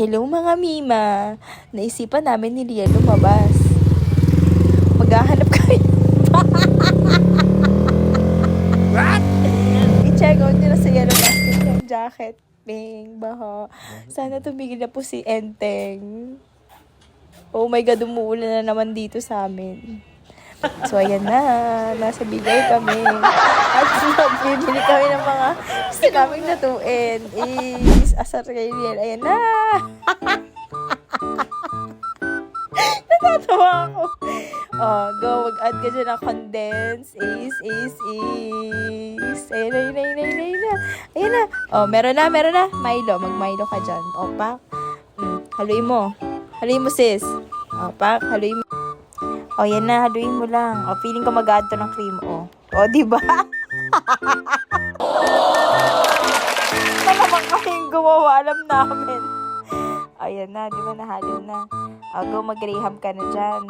Hello mga Mima! Naisipan namin ni Lia lumabas. Maghahanap kami. What? I-check out nyo na sa Yellow Basket yung jacket. Bing, baha. Sana tumigil na po si Enteng. Oh my God, umuulan na naman dito sa amin. So, ayan na. Nasa bigay kami. At nagbibili kami ng mga gusto naming natuin. Is, asar kay Riel. Ayan na. Natatawa ako. Oh, go. Mag-add ka dyan ng condense. Is. Ayan na. Ayan na. Oh, meron na. Milo. Mag-Milo ka dyan. O, pak. Haluin mo. Haluin mo, sis. O, pak. Haluin mo. O, yan na. Haluin mo lang. O, feeling ko mag-add to ng cream. O, diba? Malamang kaming gumawa. Alam namin. Ayan na. Diba nahalo na? O, go. Mag-graham ka na dyan.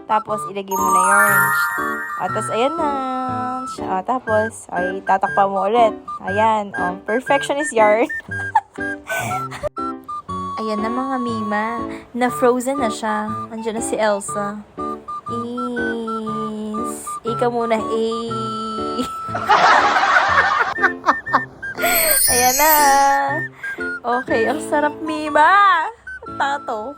Tapos, ilagay mo na yun. O, tapos, ayan na. O, tapos, ay, tatakpa mo ulit. Ayan. O, perfectionist yarn. Ayan na mga Mima. Na-frozen na siya. Andiyan na si Elsa. Ika muna. Ayan na. Okay, ang sarap Mima. Tato.